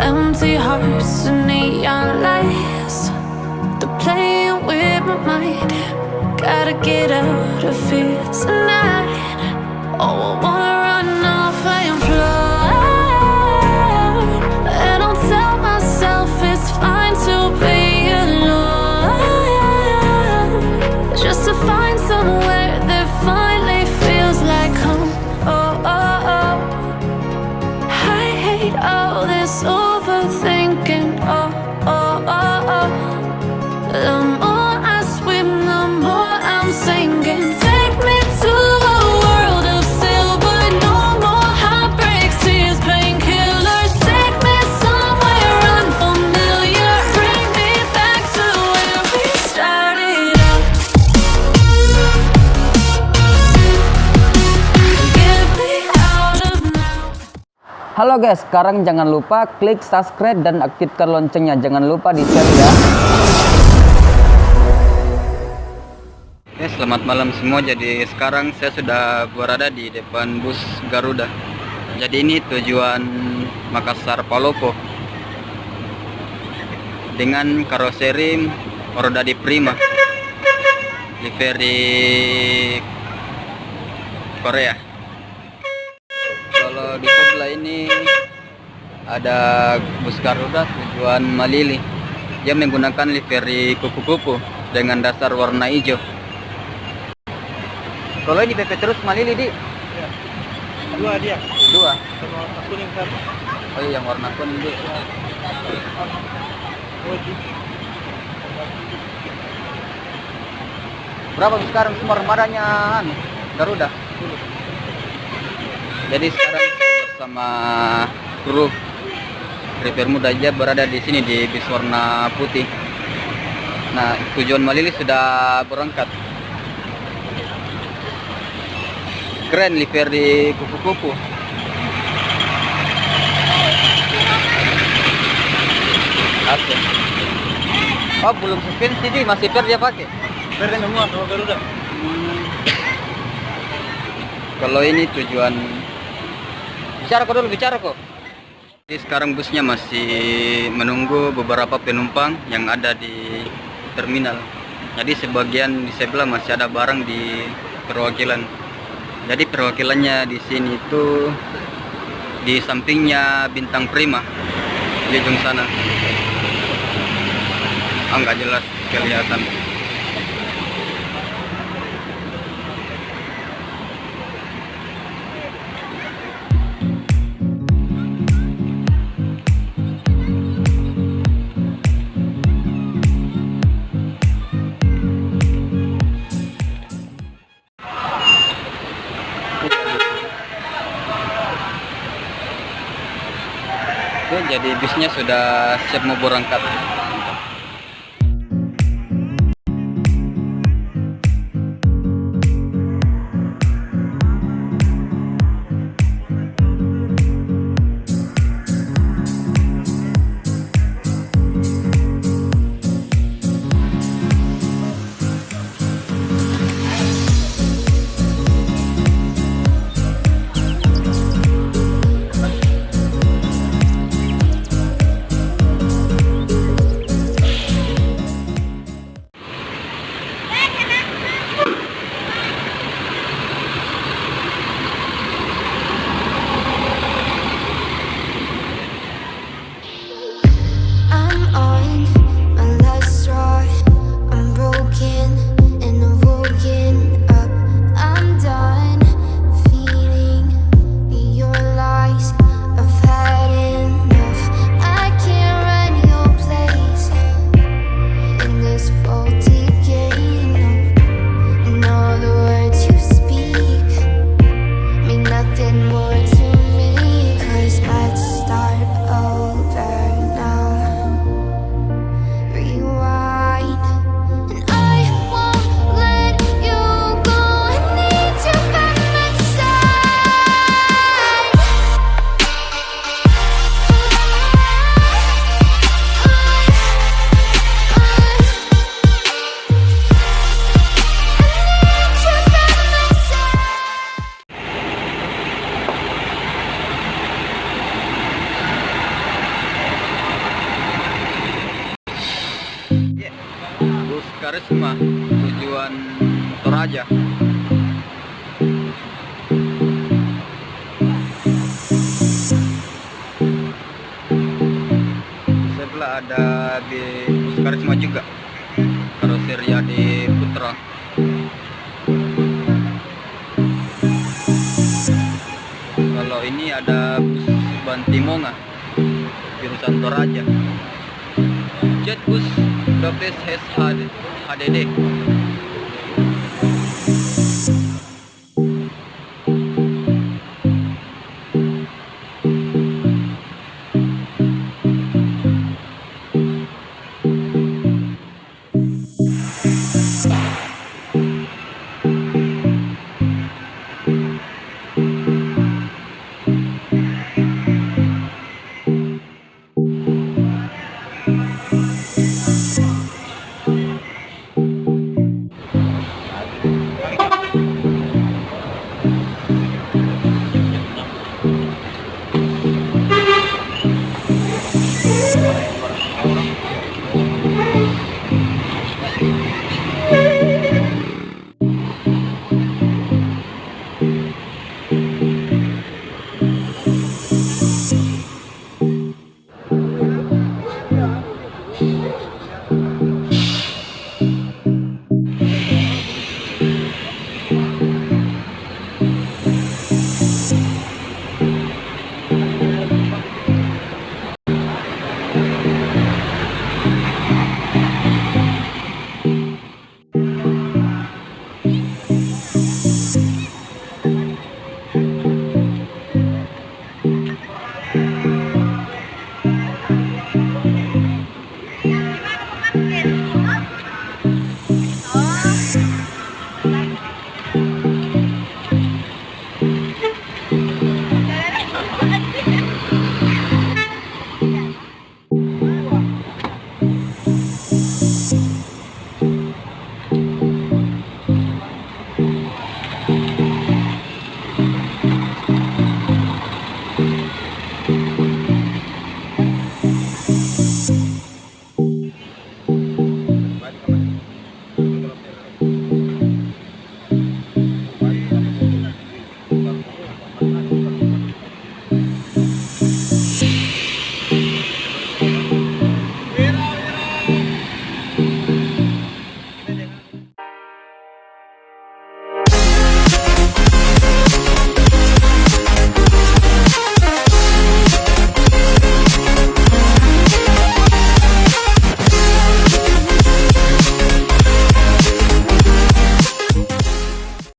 empty hearts and neon lights. They're playing with my mind. Gotta get out of here tonight. Oh, I wanna run off and fly. And I'll tell myself it's fine to be alone, just to find somewhere that finally feels like home. Oh, oh, oh. I hate all this overthinking. Oh, oh, oh, oh. The more I swim, the more I'm sinking. Take me to a world of silver. No more heartbreaks, tears, painkillers. Take me somewhere unfamiliar. Bring me back to where we started out. Get me out of now. Halo guys, sekarang jangan lupa klik subscribe dan aktifkan loncengnya. Jangan lupa di share ya. Selamat malam semua. Jadi sekarang saya sudah berada di depan bus Garuda. Jadi ini tujuan Makassar Palopo dengan karoseri roda di Prima, livery Korea. Kalau di sebelah ini ada bus Garuda tujuan Malili. Dia menggunakan livery kupu-kupu dengan dasar warna hijau. Kalau ini PP terus Malili di? Ya. Dua dia. Dua. Sama warna kuning kan. Oh iya, yang warna kuning di. Berapa sekarang semua armadanya Garuda? Jadi sekarang saya bersama kru River Muda aja berada di sini di bis warna putih. Nah, tujuan Malili sudah berangkat. Keren livery kupu-kupu. Oke. Oh, belum suspensi di, masih per dia pakai. Per semua sama Garuda. Kalau ini tujuan, bicara kok dulu, bicara kok. Jadi sekarang busnya masih menunggu beberapa penumpang yang ada di terminal. Jadi sebagian di sebelah masih ada barang di perwakilan. Jadi perwakilannya di sini itu di sampingnya Bintang Prima di ujung sana. Nggak jelas kelihatan. Oke, jadi bisnya sudah siap mau berangkat. Karisma tujuan Toraja. Sebelah ada di bus Karisma juga, karoseria di Putra. Kalau ini ada bus Bantimonga jurusan Toraja. Jet bus 12 HDD.